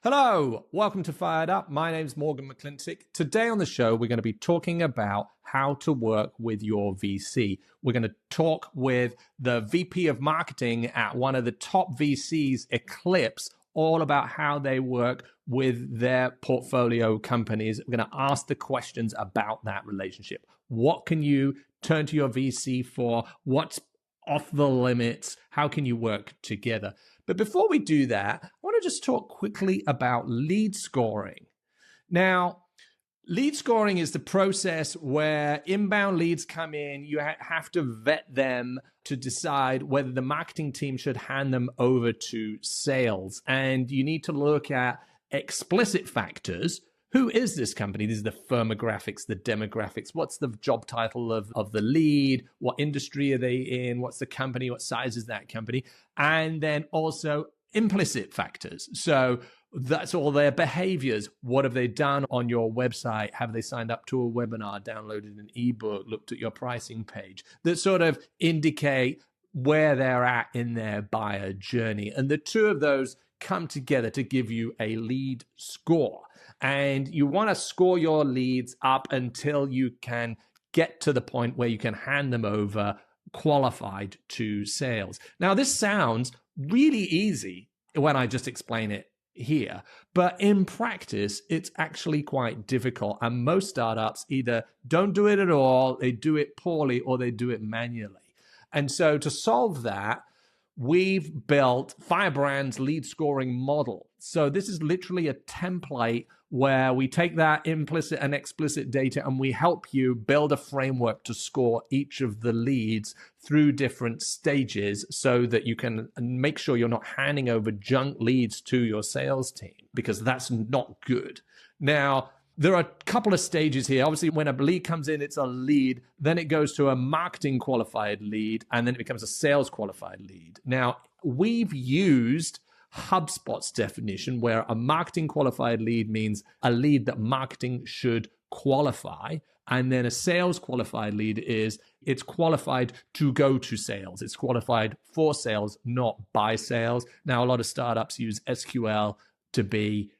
Hello, welcome to Fired Up. My name's Morgan McClintock. Today on the show, we're going to be talking about how to work with your VC. We're going to talk with the VP of marketing at one of the top VCs, Eclipse, all about how they work with their portfolio companies. We're going to ask the questions about that relationship. What can you turn to your VC for? What's off the limits? How can you work together? But before we do that, I want to just talk quickly about lead scoring. Now, lead scoring is the process where inbound leads come in. You have to vet them to decide whether the marketing team should hand them over to sales. And you need to look at explicit factors. Who is this company? These are the firmographics, the demographics. What's the job title of the lead? What industry are they in? What's the company? What size is that company? And then also implicit factors. So that's all their behaviors. What have they done on your website? Have they signed up to a webinar, downloaded an ebook, looked at your pricing page? That sort of indicate where they're at in their buyer journey. And the two of those come together to give you a lead score. And you want to score your leads up until you can get to the point where you can hand them over qualified to sales. Now, this sounds really easy when I just explain it here, but in practice, it's actually quite difficult. And most startups either don't do it at all, they do it poorly, or they do it manually. And so to solve that, we've built Firebrand's lead scoring model. So this is literally a template where we take that implicit and explicit data and we help you build a framework to score each of the leads through different stages so that you can make sure you're not handing over junk leads to your sales team, because that's not good. Now, there are a couple of stages here. Obviously, when a lead comes in, it's a lead. Then it goes to a marketing qualified lead, and then it becomes a sales qualified lead. Now, we've used HubSpot's definition, where a marketing qualified lead means a lead that marketing should qualify. And then a sales qualified lead is it's qualified to go to sales. It's qualified for sales, not by sales. Now, a lot of startups use SQL to be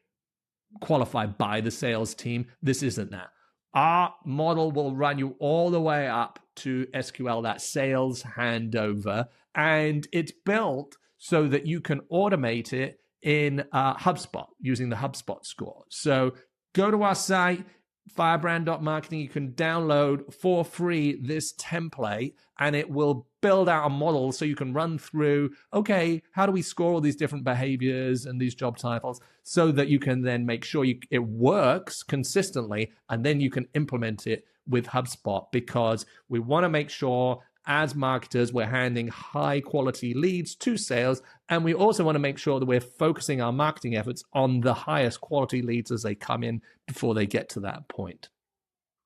qualified by the sales team. This isn't that. Our model will run you all the way up to SQL, that sales handover, and it's built so that you can automate it in HubSpot using the HubSpot score. So go to our site, firebrand.marketing. You can download for free this template, and it will build out a model so you can run through, okay, how do we score all these different behaviors and these job titles so that you can then make sure it works consistently, and then you can implement it with HubSpot, because we want to make sure as marketers, we're handing high quality leads to sales. And we also want to make sure that we're focusing our marketing efforts on the highest quality leads as they come in before they get to that point.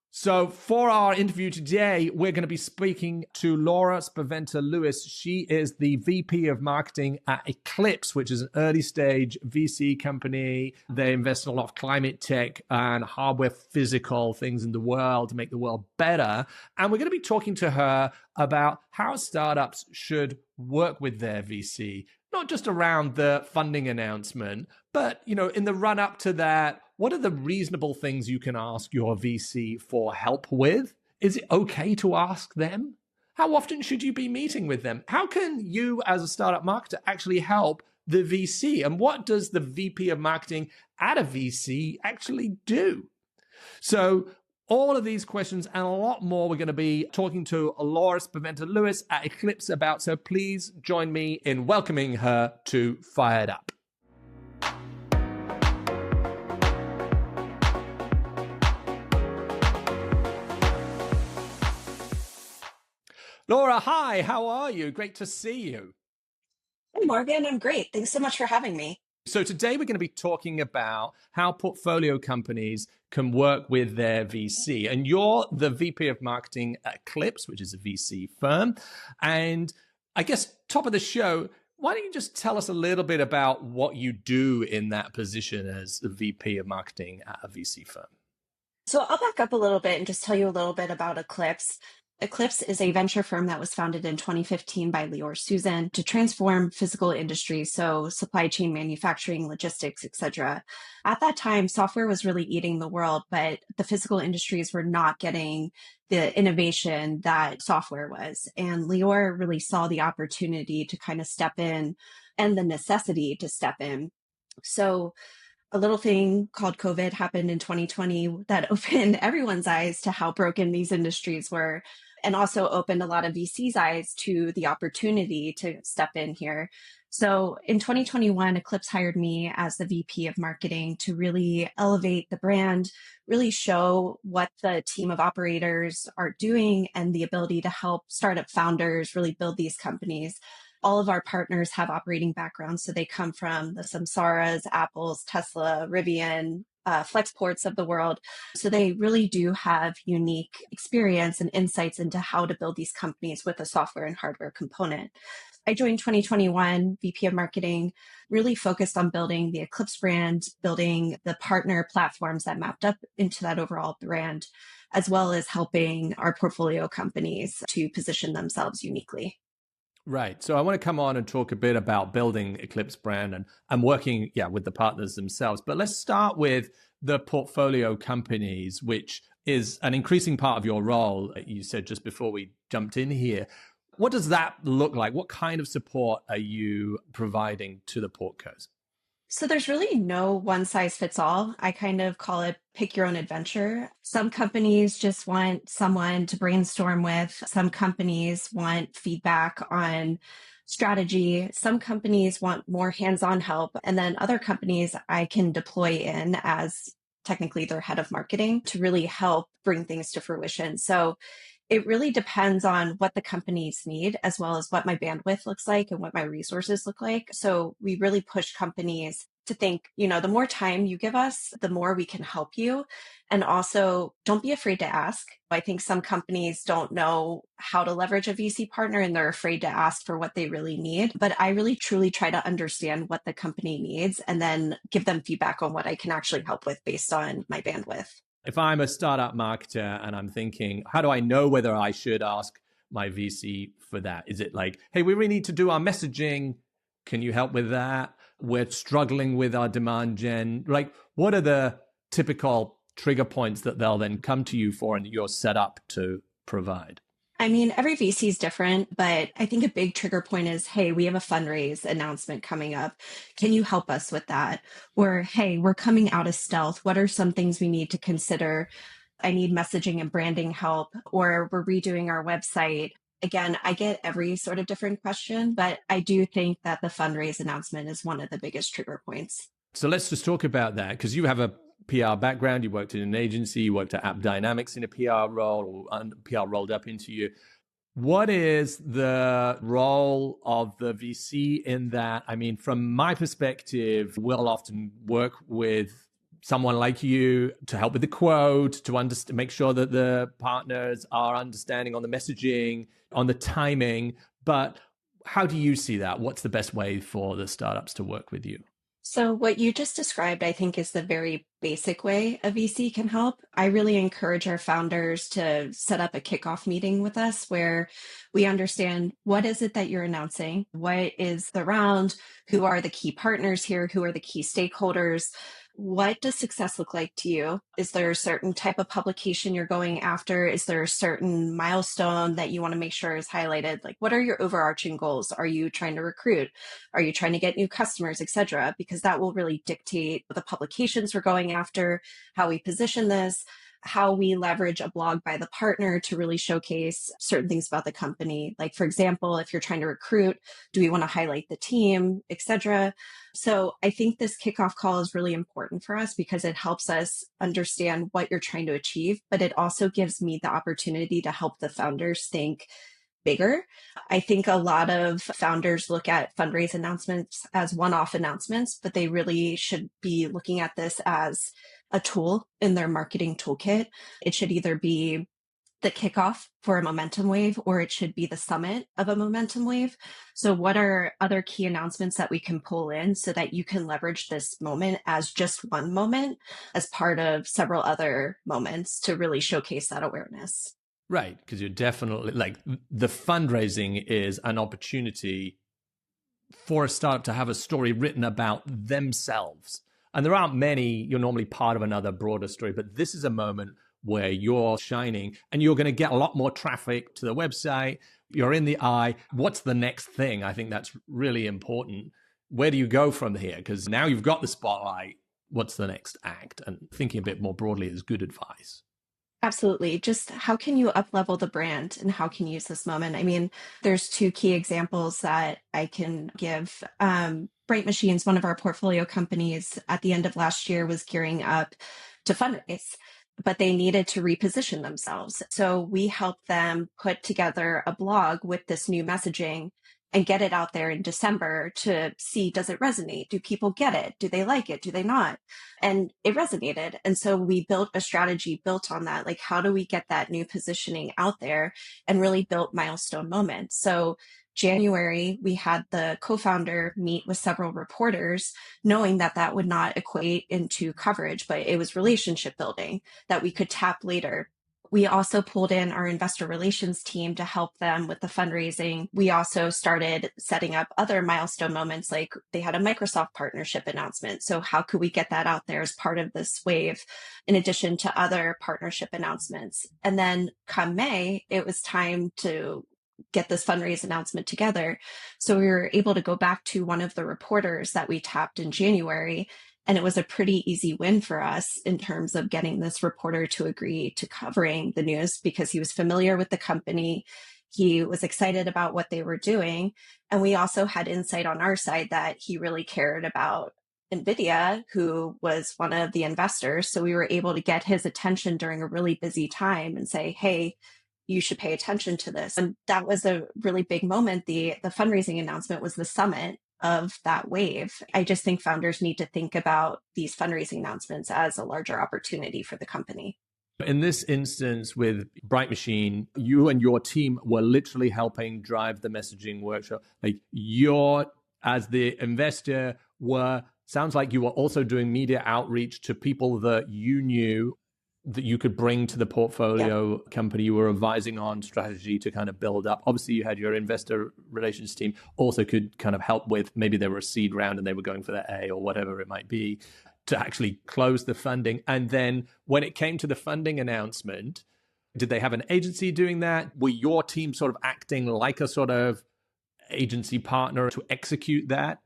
So for our interview today, we're going to be speaking to Laura Spaventa Lewis. She is the VP of marketing at Eclipse, which is an early stage VC company. They invest in a lot of climate tech and hardware physical things in the world to make the world better. And we're going to be talking to her about how startups should work with their VC, not just around the funding announcement, but, in the run up to that, what are the reasonable things you can ask your VC for help with? Is it okay to ask them? How often should you be meeting with them? How can you as a startup marketer actually help the VC? And what does the VP of marketing at a VC actually do? So all of these questions and a lot more we're going to be talking to Laura Spaventa Lewis at Eclipse about. So please join me in welcoming her to Fired Up. Laura, hi, how are you? Great to see you. Hey, Morgan, I'm great. Thanks so much for having me. So today we're going to be talking about how portfolio companies can work with their VC. And you're the VP of marketing at Eclipse, which is a VC firm. And I guess top of the show, why don't you just tell us a little bit about what you do in that position as the VP of marketing at a VC firm? So I'll back up a little bit and just tell you a little bit about Eclipse. Eclipse is a venture firm that was founded in 2015 by Laura Susan to transform physical industries, so supply chain, manufacturing, logistics, etc. At that time, software was really eating the world, but the physical industries were not getting the innovation that software was. And Lior really saw the opportunity to kind of step in and the necessity to step in. So a little thing called COVID happened in 2020 that opened everyone's eyes to how broken these industries were, and also opened a lot of VC's eyes to the opportunity to step in here. So in 2021, Eclipse hired me as the VP of marketing to really elevate the brand, really show what the team of operators are doing and the ability to help startup founders really build these companies. All of our partners have operating backgrounds, so they come from the Samsaras, Apples, Tesla, Rivian, Flexports of the world. So they really do have unique experience and insights into how to build these companies with a software and hardware component. I joined 2021 VP of marketing, really focused on building the Eclipse brand, building the partner platforms that mapped up into that overall brand, as well as helping our portfolio companies to position themselves uniquely. Right. So I want to come on and talk a bit about building Eclipse brand and working, with the partners themselves. But let's start with the portfolio companies, which is an increasing part of your role. You said just before we jumped in here. What does that look like? What kind of support are you providing to the portcos? So there's really no one size fits all. I kind of call it pick your own adventure. Some companies just want someone to brainstorm with. Some companies want feedback on strategy. Some companies want more hands-on help. And then other companies I can deploy in as technically their head of marketing to really help bring things to fruition. So it really depends on what the companies need, as well as what my bandwidth looks like and what my resources look like. So we really push companies to think, the more time you give us, the more we can help you. And also, don't be afraid to ask. I think some companies don't know how to leverage a VC partner and they're afraid to ask for what they really need. But I really truly try to understand what the company needs and then give them feedback on what I can actually help with based on my bandwidth. If I'm a startup marketer and I'm thinking, how do I know whether I should ask my VC for that? Is it like, hey, we really need to do our messaging. Can you help with that? We're struggling with our demand gen. Like, what are the typical trigger points that they'll then come to you for and that you're set up to provide? I mean, every VC is different, but I think a big trigger point is, hey, we have a fundraise announcement coming up. Can you help us with that? Or, hey, we're coming out of stealth. What are some things we need to consider? I need messaging and branding help, or we're redoing our website. Again, I get every sort of different question, but I do think that the fundraise announcement is one of the biggest trigger points. So let's just talk about that because you have a PR background. You worked in an agency, you worked at App Dynamics in a PR role, or PR rolled up into you. What is the role of the VC in that? I mean, from my perspective, we'll often work with someone like you to help with the quote, to make sure that the partners are understanding on the messaging, on the timing. But how do you see that? What's the best way for the startups to work with you? So what you just described, I think, is the very basic way a VC can help. I really encourage our founders to set up a kickoff meeting with us where we understand what is it that you're announcing? What is the round? Who are the key partners here? Who are the key stakeholders? What does success look like to you? Is there a certain type of publication you're going after? Is there a certain milestone that you want to make sure is highlighted? Like, what are your overarching goals? Are you trying to recruit? Are you trying to get new customers, et cetera? Because that will really dictate the publications we're going after, how we position this, how we leverage a blog by the partner to really showcase certain things about the company. Like, for example, if you're trying to recruit, do we want to highlight the team, et cetera? So I think this kickoff call is really important for us because it helps us understand what you're trying to achieve, but it also gives me the opportunity to help the founders think bigger. I think a lot of founders look at fundraise announcements as one-off announcements, but they really should be looking at this as a tool in their marketing toolkit. It should either be the kickoff for a momentum wave, or it should be the summit of a momentum wave. So what are other key announcements that we can pull in so that you can leverage this moment as just one moment as part of several other moments to really showcase that awareness? Right, because you're definitely like the fundraising is an opportunity for a startup to have a story written about themselves. And there aren't many, you're normally part of another broader story, but this is a moment where you're shining and you're going to get a lot more traffic to the website. You're in the eye. What's the next thing? I think that's really important. Where do you go from here? Because now you've got the spotlight. What's the next act? And thinking a bit more broadly is good advice. Absolutely. Just how can you up level the brand and how can you use this moment? I mean, there's two key examples that I can give. Bright Machines, one of our portfolio companies at the end of last year, was gearing up to fundraise, but they needed to reposition themselves. So we helped them put together a blog with this new messaging and get it out there in December to see, does it resonate? Do people get it? Do they like it? Do they not? And it resonated. And so we built a strategy built on that. Like, how do we get that new positioning out there, and really built milestone moments? So January, we had the co-founder meet with several reporters, knowing that that would not equate into coverage, but it was relationship building that we could tap later. We also pulled in our investor relations team to help them with the fundraising. We also started setting up other milestone moments, like they had a Microsoft partnership announcement. So how could we get that out there as part of this wave, in addition to other partnership announcements? And then come May, it was time to get this fundraise announcement together. So we were able to go back to one of the reporters that we tapped in January. And it was a pretty easy win for us in terms of getting this reporter to agree to covering the news, because he was familiar with the company. He was excited about what they were doing. And we also had insight on our side that he really cared about NVIDIA, who was one of the investors. So we were able to get his attention during a really busy time and say, hey, you should pay attention to this. And that was a really big moment. The fundraising announcement was the summit of that wave. I just think founders need to think about these fundraising announcements as a larger opportunity for the company. In this instance with Bright Machine, you and your team were literally helping drive the messaging workshop. Like you're, as the investor, sounds like you were also doing media outreach to people that you knew that you could bring to the portfolio company you were advising on strategy to kind of build up. Obviously, you had your investor relations team also could kind of help with, maybe they were a seed round and they were going for their A or whatever it might be, to actually close the funding. And then when it came to the funding announcement, did they have an agency doing that? Were your team sort of acting like a sort of agency partner to execute that?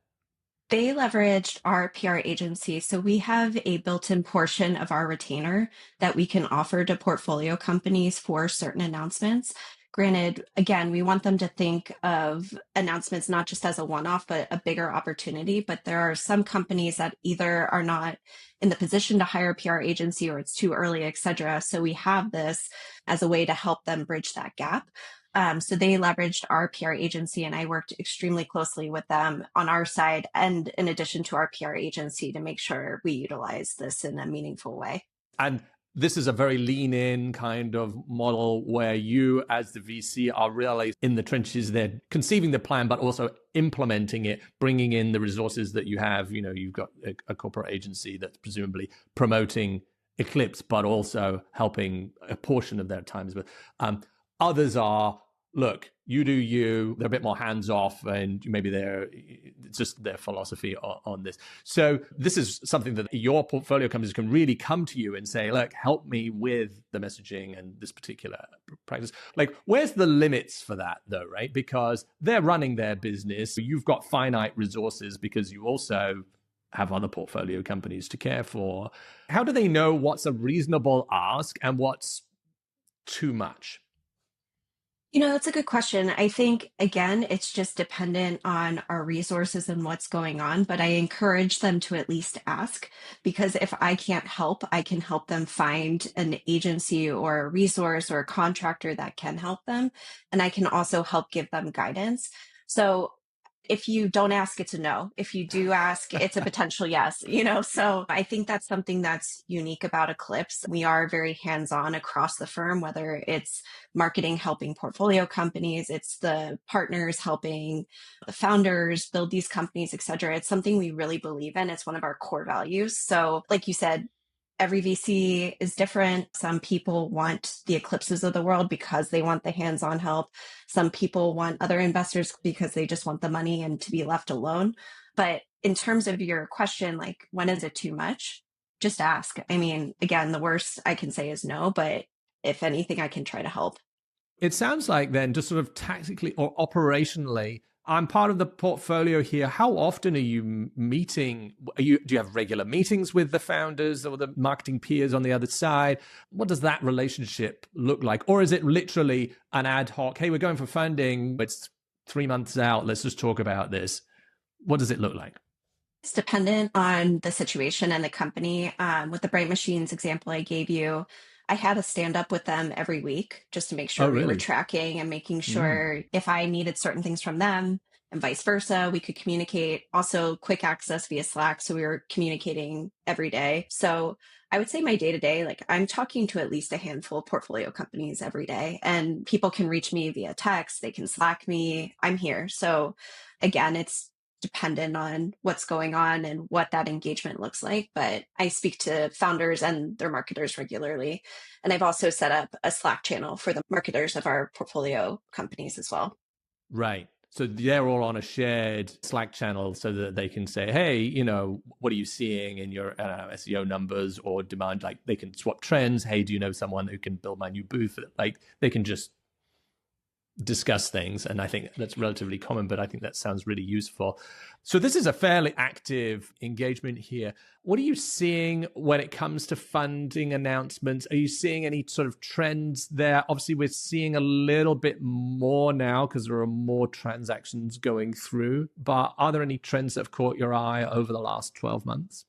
They leveraged our PR agency. So we have a built-in portion of our retainer that we can offer to portfolio companies for certain announcements. Granted, again, we want them to think of announcements not just as a one-off, but a bigger opportunity. But there are some companies that either are not in the position to hire a PR agency, or it's too early, et cetera. So we have this as a way to help them bridge that gap. So they leveraged our PR agency, and I worked extremely closely with them on our side, and in addition to our PR agency, to make sure we utilize this in a meaningful way. And this is a very lean in kind of model where you, as the VC, are really in the trenches there, conceiving the plan, but also implementing it, bringing in the resources that you have. You know, you've got a corporate agency that's presumably promoting Eclipse, but also helping a portion of their times. But others are, look, you do you. They're a bit more hands off, and maybe it's just their philosophy on this. So this is something that your portfolio companies can really come to you and say, look, help me with the messaging and this particular practice. Like, where's the limits for that though, right? Because they're running their business. You've got finite resources because you also have other portfolio companies to care for. How do they know what's a reasonable ask and what's too much? You know, that's a good question. I think, again, it's just dependent on our resources and what's going on, but I encourage them to at least ask, because if I can't help, I can help them find an agency or a resource or a contractor that can help them. And I can also help give them guidance. So if you don't ask, it's a no. If you do ask, it's a potential yes, you know? So I think that's something that's unique about Eclipse. We are very hands-on across the firm, whether it's marketing helping portfolio companies, it's the partners helping the founders build these companies, et cetera. It's something we really believe in. It's one of our core values. So like you said, Every VC is different. Some people want the Eclipses of the world because they want the hands-on help. Some people want other investors because they just want the money and to be left alone. But in terms of your question, like, when is it too much? Just ask. I mean, again, the worst I can say is no, but if anything, I can try to help. It sounds like then, just sort of tactically or operationally, I'm part of the portfolio here. How often are you meeting? Do you have regular meetings with the founders or the marketing peers on the other side? What does that relationship look like? Or is it literally an ad hoc, hey, we're going for funding, it's 3 months out, let's just talk about this? What does it look like? It's dependent on the situation and the company. With the Bright Machines example I gave you, I had to stand up with them every week just to make Oh, sure we were really? tracking and making Mm. sure if I needed certain things from them and vice versa, we could communicate. Also, quick access via Slack. So we were communicating every day. So I would say my day to day, like I'm talking to at least a handful of portfolio companies every day, and people can reach me via text. They can Slack me. I'm here. So again, it's dependent on what's going on and what that engagement looks like. But I speak to founders and their marketers regularly. And I've also set up a Slack channel for the marketers of our portfolio companies as well. Right. So they're all on a shared Slack channel so that they can say, hey, what are you seeing in your SEO numbers or demand? Like they can swap trends. Hey, do you know someone who can build my new booth? Like they can just discuss things. And I think that's relatively common, but I think that sounds really useful. So this is a fairly active engagement here. What are you seeing when it comes to funding announcements? Are you seeing any sort of trends there? Obviously, we're seeing a little bit more now because there are more transactions going through, but are there any trends that have caught your eye over the last 12 months?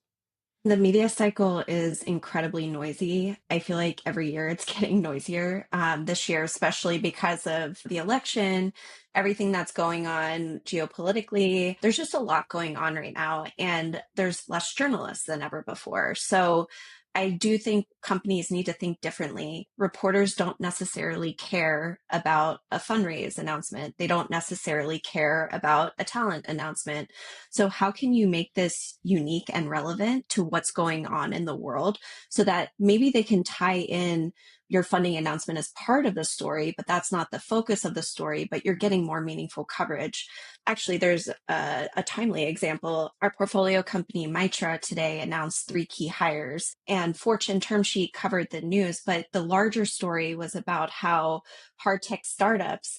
The media cycle is incredibly noisy. I feel like every year it's getting noisier. This year, especially because of the election, everything that's going on geopolitically. There's just a lot going on right now, and there's less journalists than ever before. So I do think companies need to think differently. Reporters don't necessarily care about a fundraise announcement. They don't necessarily care about a talent announcement. So how can you make this unique and relevant to what's going on in the world so that maybe they can tie in your funding announcement as part of the story, but that's not the focus of the story, but you're getting more meaningful coverage. Actually, there's a timely example. Our portfolio company, Mitra, today announced 3 key hires, and Fortune Term Sheet covered the news, but the larger story was about how hard tech startups,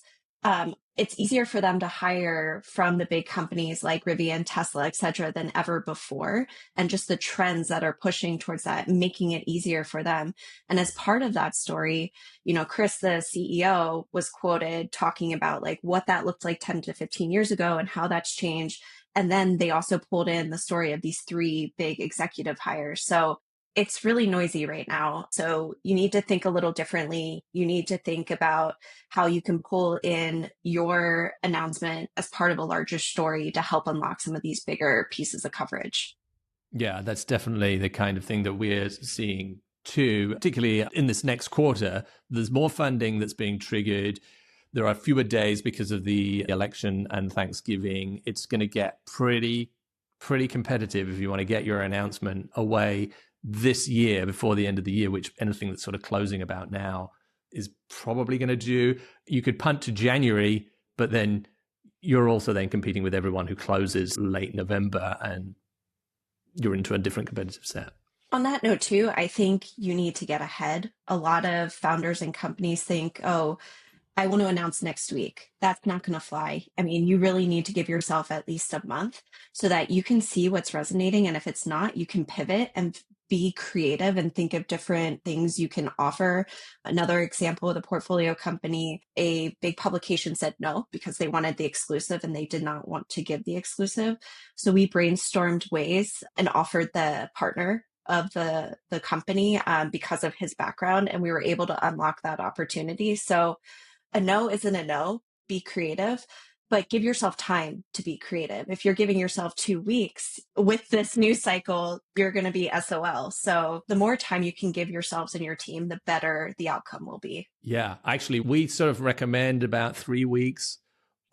it's easier for them to hire from the big companies like Rivian, Tesla, et cetera, than ever before. And just the trends that are pushing towards that, making it easier for them. And as part of that story, Chris, the CEO, was quoted talking about like what that looked like 10 to 15 years ago and how that's changed. And then they also pulled in the story of these 3 big executive hires. So it's really noisy right now. So you need to think a little differently. You need to think about how you can pull in your announcement as part of a larger story to help unlock some of these bigger pieces of coverage. Yeah, that's definitely the kind of thing that we're seeing too, particularly in this next quarter. There's more funding that's being triggered. There are fewer days because of the election and Thanksgiving. It's going to get pretty competitive if you want to get your announcement away this year before the end of the year, which anything that's sort of closing about now is probably going to do. You could punt to January, but then you're also then competing with everyone who closes late November, and you're into a different competitive set. On that note, too, I think you need to get ahead. A lot of founders and companies think, oh, I want to announce next week. That's not going to fly. I mean, you really need to give yourself at least a month so that you can see what's resonating. And if it's not, you can pivot and be creative and think of different things you can offer. Another example of the portfolio company, a big publication said no because they wanted the exclusive and they did not want to give the exclusive. So we brainstormed ways and offered the partner of the company because of his background, and we were able to unlock that opportunity. So a no isn't a no. Be creative, but give yourself time to be creative. If you're giving yourself 2 weeks with this news cycle, you're going to be SOL. So the more time you can give yourselves and your team, the better the outcome will be. Yeah, actually, we sort of recommend about 3 weeks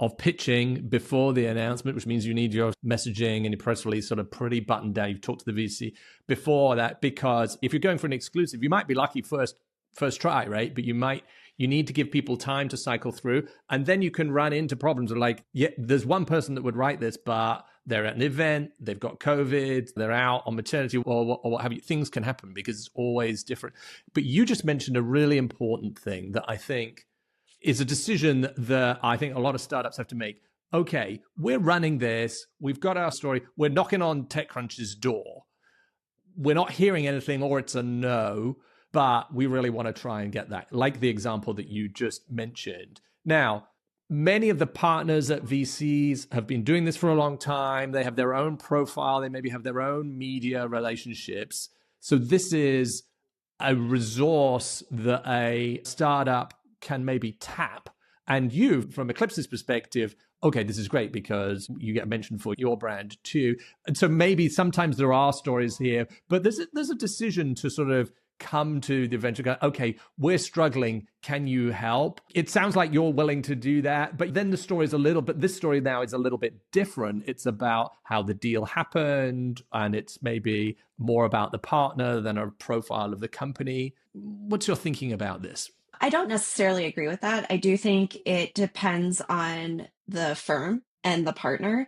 of pitching before the announcement, which means you need your messaging and your press release sort of pretty buttoned down. You've talked to the VC before that, because if you're going for an exclusive, you might be lucky first try, right? But you need to give people time to cycle through, and then you can run into problems of like, yeah, there's one person that would write this, but they're at an event, they've got COVID, they're out on maternity or what have you. Things can happen because it's always different. But you just mentioned a really important thing that I think is a decision that I think a lot of startups have to make. Okay, we're running this, we've got our story, we're knocking on TechCrunch's door. We're not hearing anything, or it's a no, but we really want to try and get that, like the example that you just mentioned. Now, many of the partners at VCs have been doing this for a long time. They have their own profile. They maybe have their own media relationships. So this is a resource that a startup can maybe tap. And you, from Eclipse's perspective, okay, this is great because you get mentioned for your brand too. And so maybe sometimes there are stories here, but there's a decision to sort of come to the venture guy, okay, we're struggling, can you help? It sounds like you're willing to do that, but then this story now is a little bit different. It's about how the deal happened, and it's maybe more about the partner than a profile of the company. What's your thinking about this? I don't necessarily agree with that. I do think it depends on the firm and the partner.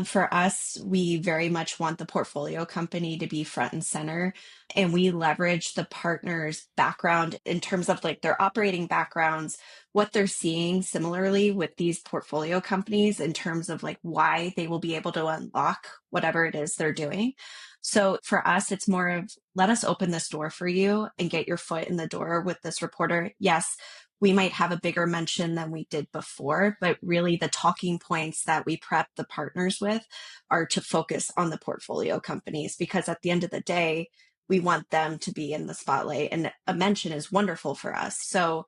For us, we very much want the portfolio company to be front and center, and we leverage the partner's background in terms of like their operating backgrounds, what they're seeing similarly with these portfolio companies in terms of like why they will be able to unlock whatever it is they're doing. So for us, it's more of let us open this door for you and get your foot in the door with this reporter. Yes, we might have a bigger mention than we did before, but really the talking points that we prep the partners with are to focus on the portfolio companies, because at the end of the day, we want them to be in the spotlight, and a mention is wonderful for us. So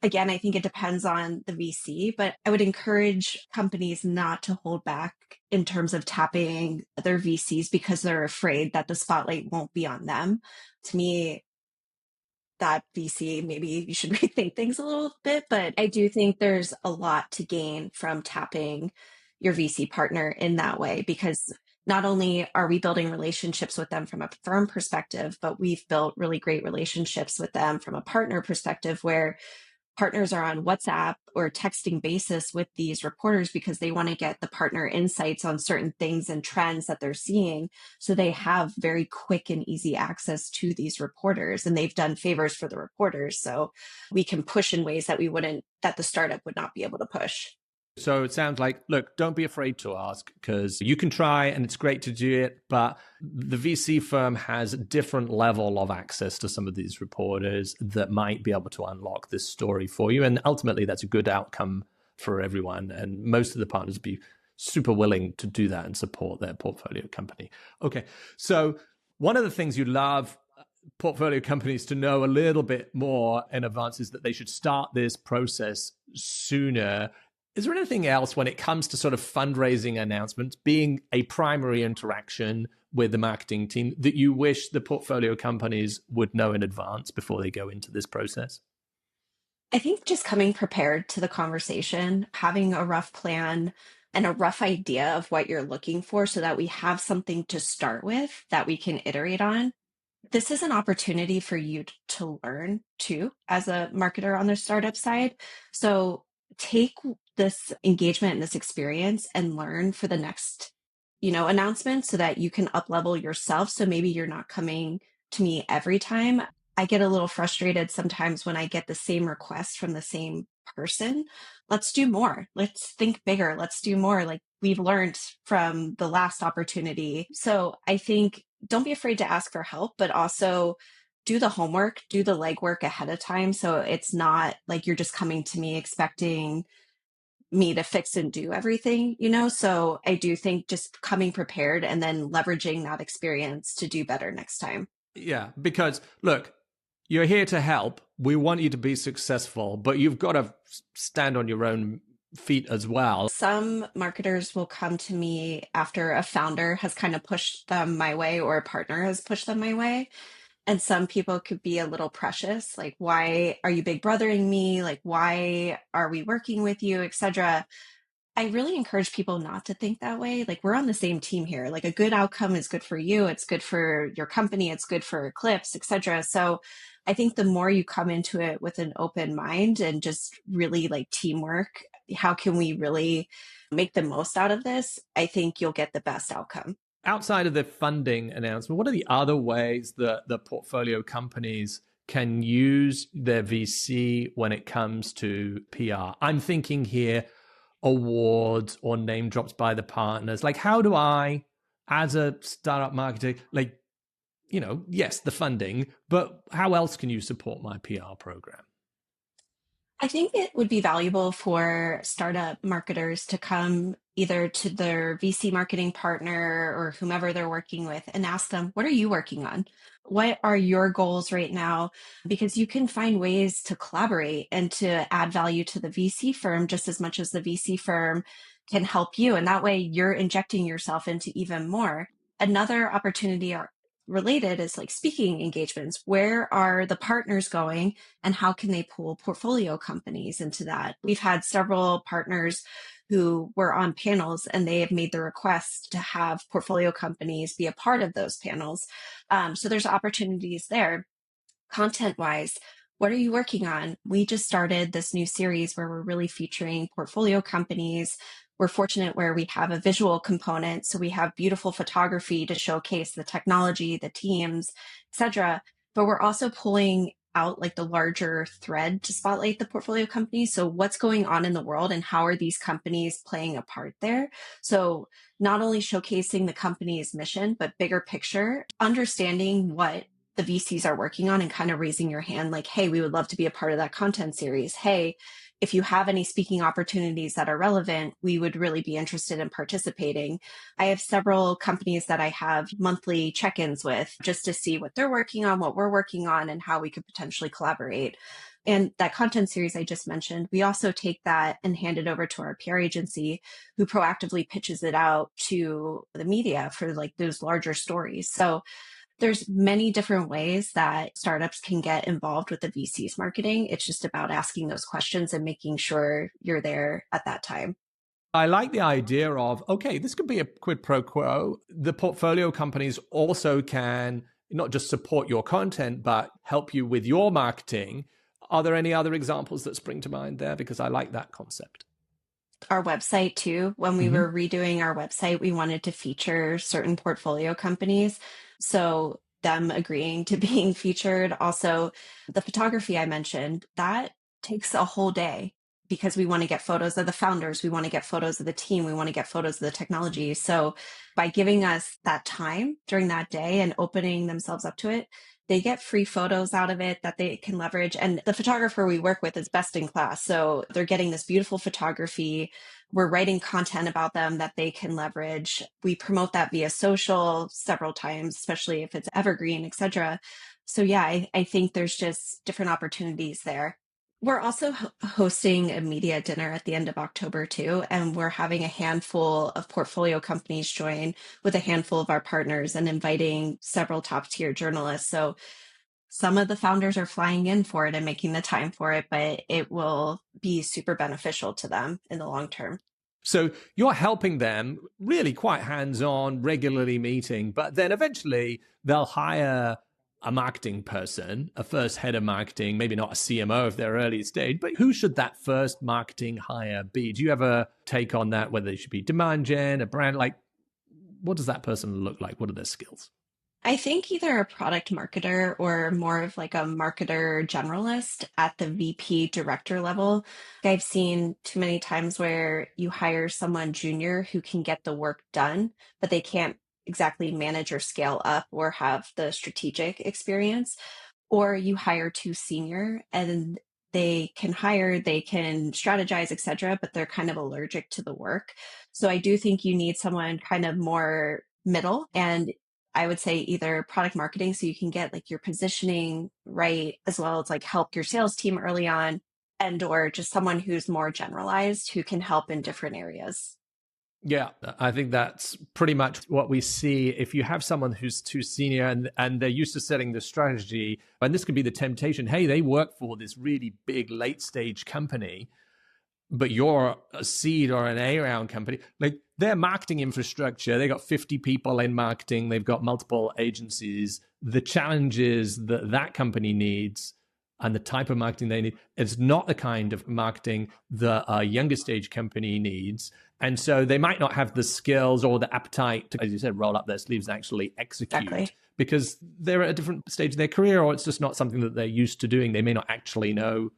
again, I think it depends on the VC, but I would encourage companies not to hold back in terms of tapping their VCs because they're afraid that the spotlight won't be on them. To me, that VC, maybe you should rethink things a little bit, but I do think there's a lot to gain from tapping your VC partner in that way, because not only are we building relationships with them from a firm perspective, but we've built really great relationships with them from a partner perspective, where partners are on WhatsApp or texting basis with these reporters because they want to get the partner insights on certain things and trends that they're seeing. So they have very quick and easy access to these reporters, and they've done favors for the reporters. So we can push in ways that that the startup would not be able to push. So it sounds like, look, don't be afraid to ask, because you can try and it's great to do it, but the VC firm has a different level of access to some of these reporters that might be able to unlock this story for you. And ultimately, that's a good outcome for everyone. And most of the partners would be super willing to do that and support their portfolio company. Okay, so one of the things you love portfolio companies to know a little bit more in advance is that they should start this process sooner. Is there anything else when it comes to sort of fundraising announcements, being a primary interaction with the marketing team, that you wish the portfolio companies would know in advance before they go into this process? I think just coming prepared to the conversation, having a rough plan and a rough idea of what you're looking for so that we have something to start with that we can iterate on. This is an opportunity for you to learn too as a marketer on the startup side. So take this engagement and this experience and learn for the next, announcement so that you can up level yourself. So maybe you're not coming to me every time. I get a little frustrated sometimes when I get the same requests from the same person. Let's do more. Let's think bigger. Let's do more. Like we've learned from the last opportunity. So I think don't be afraid to ask for help, but also do the homework, do the legwork ahead of time. So it's not like you're just coming to me expecting me to fix and do everything, So I do think just coming prepared and then leveraging that experience to do better next time. Yeah, because look, you're here to help. We want you to be successful, but you've got to stand on your own feet as well. Some marketers will come to me after a founder has kind of pushed them my way or a partner has pushed them my way. And some people could be a little precious, like, why are you big brothering me? Like, why are we working with you, etc. I really encourage people not to think that way. Like we're on the same team here. Like a good outcome is good for you. It's good for your company. It's good for Eclipse, et cetera. So I think the more you come into it with an open mind and just really like teamwork, how can we really make the most out of this? I think you'll get the best outcome. Outside of the funding announcement, what are the other ways that the portfolio companies can use their VC when it comes to PR? I'm thinking here awards or name drops by the partners. Like, how do I, as a startup marketer, like, yes, the funding, but how else can you support my PR program? I think it would be valuable for startup marketers to come either to their VC marketing partner or whomever they're working with and ask them, what are you working on? What are your goals right now? Because you can find ways to collaborate and to add value to the VC firm just as much as the VC firm can help you. And that way you're injecting yourself into even more. Another opportunity related is like speaking engagements. Where are the partners going and how can they pull portfolio companies into that? We've had several partners who were on panels and they have made the request to have portfolio companies be a part of those panels. So there's opportunities there. Content wise, what are you working on? We just started this new series where we're really featuring portfolio companies. We're fortunate where we have a visual component. So we have beautiful photography to showcase the technology, the teams, etc. But we're also pulling out like the larger thread to spotlight the portfolio companies. So what's going on in the world and how are these companies playing a part there? So not only showcasing the company's mission, but bigger picture, understanding what the VCs are working on and kind of raising your hand like, hey, we would love to be a part of that content series. Hey, if you have any speaking opportunities that are relevant, we would really be interested in participating. I have several companies that I have monthly check-ins with just to see what they're working on, what we're working on, and how we could potentially collaborate. And that content series I just mentioned, we also take that and hand it over to our PR agency who proactively pitches it out to the media for like those larger stories. So there's many different ways that startups can get involved with the VC's marketing. It's just about asking those questions and making sure you're there at that time. I like the idea of, okay, this could be a quid pro quo. The portfolio companies also can not just support your content, but help you with your marketing. Are there any other examples that spring to mind there? Because I like that concept. Our website too, when we were redoing our website, we wanted to feature certain portfolio companies. So them agreeing to being featured. Also, the photography I mentioned, that takes a whole day because we want to get photos of the founders. We want to get photos of the team. We want to get photos of the technology. So by giving us that time during that day and opening themselves up to it, they get free photos out of it that they can leverage. And the photographer we work with is best in class. So they're getting this beautiful photography. We're writing content about them that they can leverage. We promote that via social several times, especially if it's evergreen, et cetera. So yeah, I think there's just different opportunities there. We're also hosting a media dinner at the end of October too, and we're having a handful of portfolio companies join with a handful of our partners and inviting several top tier journalists. So some of the founders are flying in for it and making the time for it, but it will be super beneficial to them in the long term. So you're helping them really quite hands-on, regularly meeting, but then eventually they'll hire a marketing person, a first head of marketing, maybe not a CMO if they're early stage, but who should that first marketing hire be? Do you have a take on that, whether it should be demand gen, a brand? Like, what does that person look like? What are their skills? I think either a product marketer or more of like a marketer generalist at the VP director level. I've seen too many times where you hire someone junior who can get the work done, but they can't exactly manage or scale up or have the strategic experience, or you hire too senior and they can hire, they can strategize, etc., but they're kind of allergic to the work. So I do think you need someone kind of more middle, and I would say either product marketing, so you can get like your positioning right, as well as like help your sales team early on, and or just someone who's more generalized who can help in different areas. Yeah, I think that's pretty much what we see. If you have someone who's too senior and they're used to setting the strategy, and this could be the temptation, hey, they work for this really big late stage company. but you're a seed or an A round company, like their marketing infrastructure, they got 50 people in marketing, they've got multiple agencies. The challenges that that company needs and the type of marketing they need is not the kind of marketing that a younger stage company needs. And so they might not have the skills or the appetite to, as you said, roll up their sleeves and actually execute. Exactly. Because they're at a different stage of their career, or it's just not something that they're used to doing. They may not actually know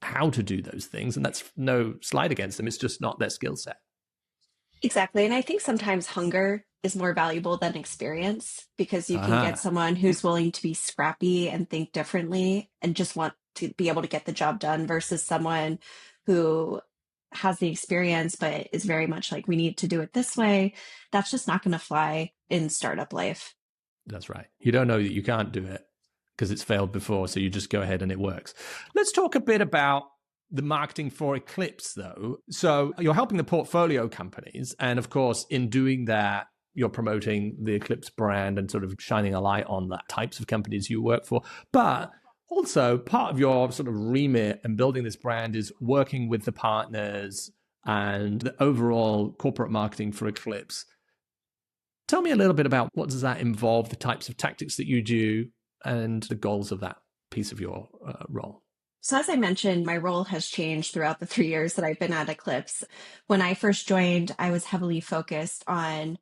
how to do those things. And that's no slight against them. It's just not their skill set. Exactly. And I think sometimes hunger is more valuable than experience, because you can get someone who's willing to be scrappy and think differently and just want to be able to get the job done, versus someone who has the experience but is very much like, we need to do it this way. That's just not going to fly in startup life. That's right. You don't know that you can't do it because it's failed before. So you just go ahead and it works. Let's talk a bit about the marketing for Eclipse, though. So you're helping the portfolio companies. And of course, in doing that, you're promoting the Eclipse brand and sort of shining a light on the types of companies you work for. But also, part of your sort of remit and building this brand is working with the partners and the overall corporate marketing for Eclipse. Tell me a little bit about what does that involve, the types of tactics that you do, and the goals of that piece of your role. So as I mentioned, my role has changed throughout the 3 years that I've been at Eclipse. When I first joined, I was heavily focused on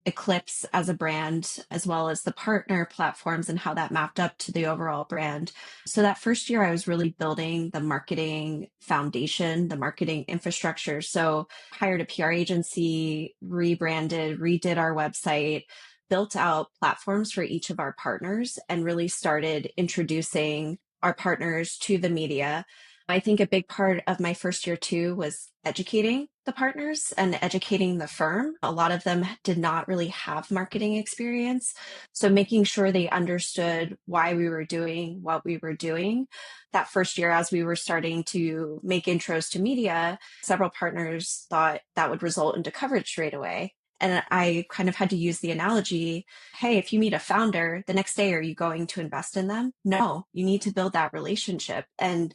Eclipse as a brand, as well as the partner platforms and how that mapped up to the overall brand. So that first year, I was really building the marketing foundation, the marketing infrastructure. So hired a PR agency, rebranded, redid our website, built out platforms for each of our partners, and really started introducing our partners to the media. I think a big part of my first year too was educating the partners and educating the firm. A lot of them did not really have marketing experience. So making sure they understood why we were doing what we were doing. That first year, as we were starting to make intros to media, several partners thought that would result into coverage straight away. And I kind of had to use the analogy, hey, if you meet a founder, the next day, are you going to invest in them? No, you need to build that relationship. And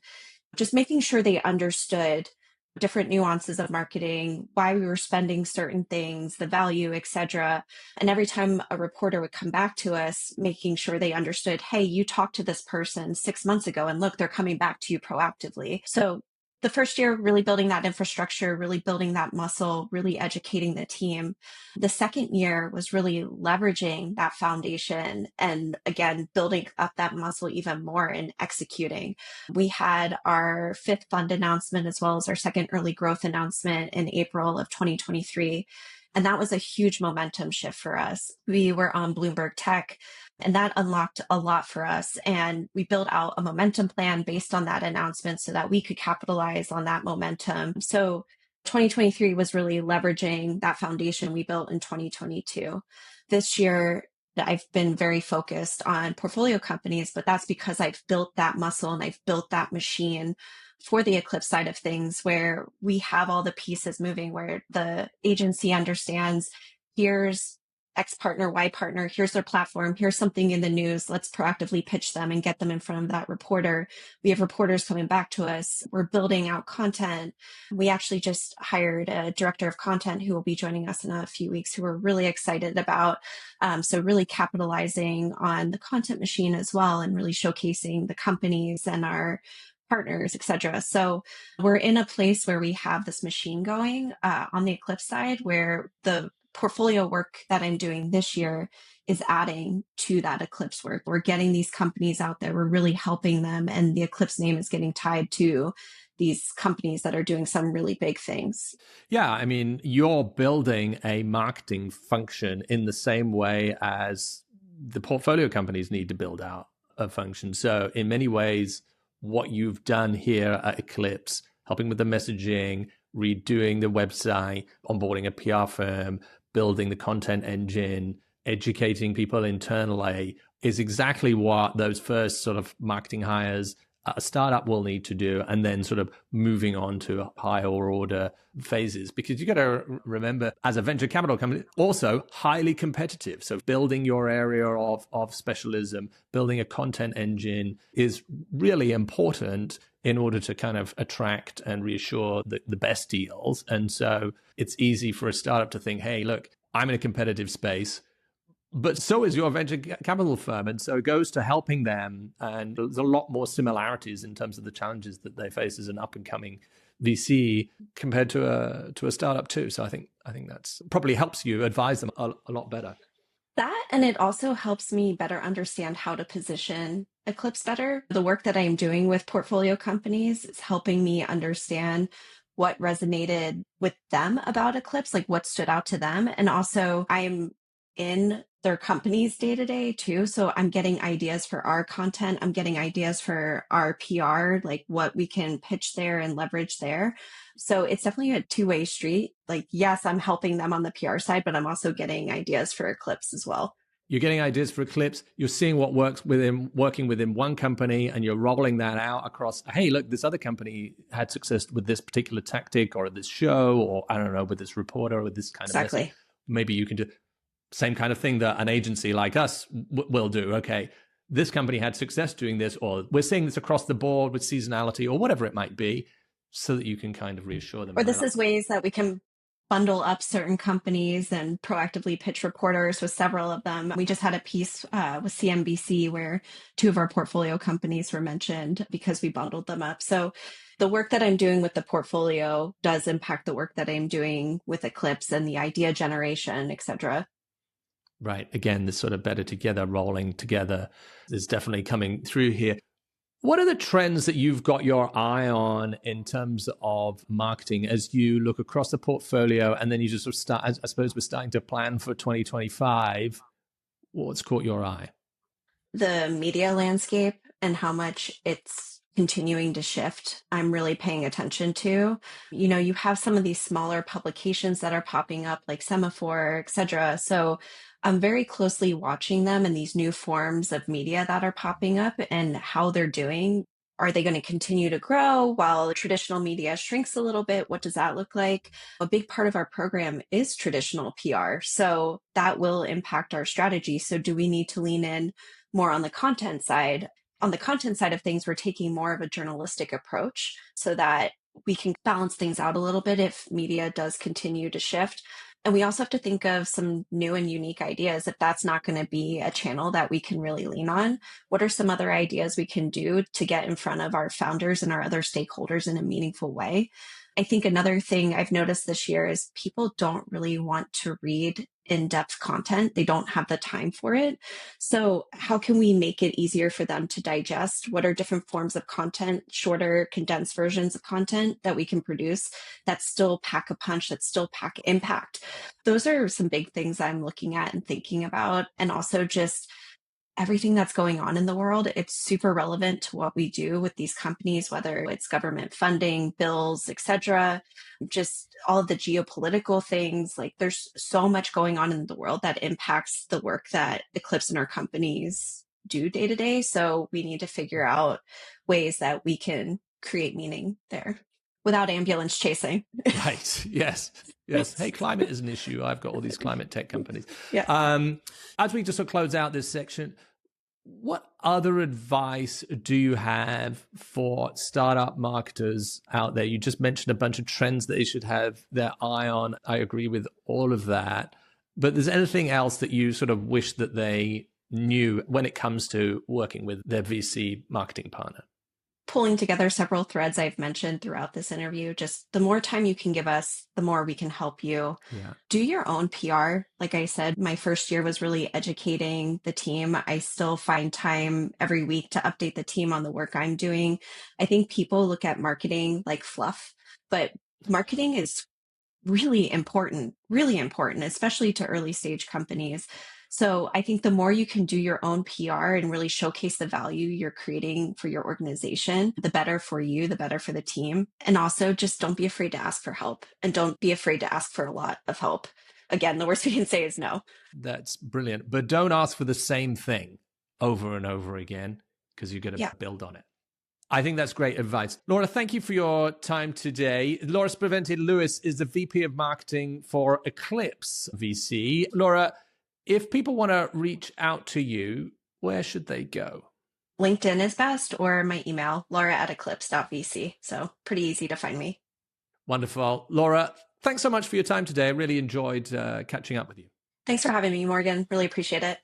just making sure they understood different nuances of marketing, why we were spending certain things, the value, etc. And every time a reporter would come back to us, making sure they understood, hey, you talked to this person 6 months ago, and look, they're coming back to you proactively. So the first year, really building that infrastructure, really building that muscle, really educating the team. The second year was really leveraging that foundation and, again, building up that muscle even more and executing. We had our fifth fund announcement as well as our second early growth announcement in April of 2023. And that was a huge momentum shift for us. We were on Bloomberg Tech, and that unlocked a lot for us. And we built out a momentum plan based on that announcement so that we could capitalize on that momentum. So 2023 was really leveraging that foundation we built in 2022. This year, I've been very focused on portfolio companies, but that's because I've built that muscle and I've built that machine for the Eclipse side of things, where we have all the pieces moving, where the agency understands, here's X partner, Y partner, here's their platform, here's something in the news, let's proactively pitch them and get them in front of that reporter. We have reporters coming back to us. We're building out content. We actually just hired a director of content who will be joining us in a few weeks, who we're really excited about. So really capitalizing on the content machine as well, and really showcasing the companies and our partners, et cetera. So we're in a place where we have this machine going on the Eclipse side, where the portfolio work that I'm doing this year is adding to that Eclipse work. We're getting these companies out there. We're really helping them. And the Eclipse name is getting tied to these companies that are doing some really big things. Yeah, I mean, you're building a marketing function in the same way as the portfolio companies need to build out a function. So in many ways, what you've done here at Eclipse, helping with the messaging, redoing the website, onboarding a PR firm, building the content engine, educating people internally, is exactly what those first sort of marketing hires a startup will need to do, and then sort of moving on to higher order phases. Because you got to remember, as a venture capital company, also highly competitive. So building your area of specialism, building a content engine is really important in order to kind of attract and reassure the best deals. And so it's easy for a startup to think, hey, look, I'm in a competitive space, but so is your venture capital firm. And so it goes to helping them. And there's a lot more similarities in terms of the challenges that they face as an up and coming VC compared to a startup too. So I think that's probably helps you advise them a lot better. That, and it also helps me better understand how to position Eclipse better. The work that I'm doing with portfolio companies is helping me understand what resonated with them about Eclipse, like what stood out to them. And also I'm in their companies day to day too. So I'm getting ideas for our content. I'm getting ideas for our PR, like what we can pitch there and leverage there. So it's definitely a two-way street. Like, yes, I'm helping them on the PR side, but I'm also getting ideas for Eclipse as well. You're getting ideas for Eclipse. You're seeing what works working within one company, and you're rolling that out across, hey, look, this other company had success with this particular tactic or this show, or I don't know, with this reporter or with this kind of message. Maybe you can do same kind of thing that an agency like us will do. Okay, this company had success doing this, or we're seeing this across the board with seasonality or whatever it might be, so that you can kind of reassure them. Or this is ways that we can bundle up certain companies and proactively pitch reporters with several of them. We just had a piece with CNBC where two of our portfolio companies were mentioned because we bundled them up. So the work that I'm doing with the portfolio does impact the work that I'm doing with Eclipse and the idea generation, et cetera. Right. Again, this sort of better together, rolling together is definitely coming through here. What are the trends that you've got your eye on in terms of marketing as you look across the portfolio, and then you just sort of start, I suppose we're starting to plan for 2025. What's caught your eye? The media landscape and how much it's continuing to shift, I'm really paying attention to. You know, you have some of these smaller publications that are popping up like Semaphore, et cetera. So I'm very closely watching them and these new forms of media that are popping up and how they're doing. Are they going to continue to grow while traditional media shrinks a little bit? What does that look like? A big part of our program is traditional PR. So that will impact our strategy. So do we need to lean in more on the content side? On the content side of things, we're taking more of a journalistic approach so that we can balance things out a little bit if media does continue to shift. And we also have to think of some new and unique ideas. If that's not going to be a channel that we can really lean on, what are some other ideas we can do to get in front of our founders and our other stakeholders in a meaningful way? I think another thing I've noticed this year is people don't really want to read in-depth content. They don't have the time for it. So how can we make it easier for them to digest? What are different forms of content, shorter, condensed versions of content that we can produce that still pack a punch, that still pack impact? Those are some big things I'm looking at and thinking about. And also just everything that's going on in the world, it's super relevant to what we do with these companies, whether it's government funding, bills, et cetera, just all of the geopolitical things. Like there's so much going on in the world that impacts the work that Eclipse and our companies do day to day. So we need to figure out ways that we can create meaning there without ambulance chasing. Right. Yes. Yes. Hey, climate is an issue. I've got all these climate tech companies. Yeah. As we just sort of close out this section, what other advice do you have for startup marketers out there? You just mentioned a bunch of trends that they should have their eye on. I agree with all of that. But there's anything else that you sort of wish that they knew when it comes to working with their VC marketing partner? Pulling together several threads I've mentioned throughout this interview. Just the more time you can give us, the more we can help you. Yeah. Do your own PR. Like I said, my first year was really educating the team. I still find time every week to update the team on the work I'm doing. I think people look at marketing like fluff, but marketing is really important, especially to early stage companies. So I think the more you can do your own PR and really showcase the value you're creating for your organization, the better for you, the better for the team. And also just don't be afraid to ask for help and don't be afraid to ask for a lot of help. Again, the worst we can say is no. That's brilliant. But don't ask for the same thing over and over again because you're going to build on it. I think that's great advice. Laura, thank you for your time today. Laura Spaventa Lewis is the VP of Marketing for Eclipse VC. Laura, if people want to reach out to you, where should they go? LinkedIn is best, or my email, laura@eclipse.vc. So pretty easy to find me. Wonderful. Laura, thanks so much for your time today. I really enjoyed catching up with you. Thanks for having me, Morgan. Really appreciate it.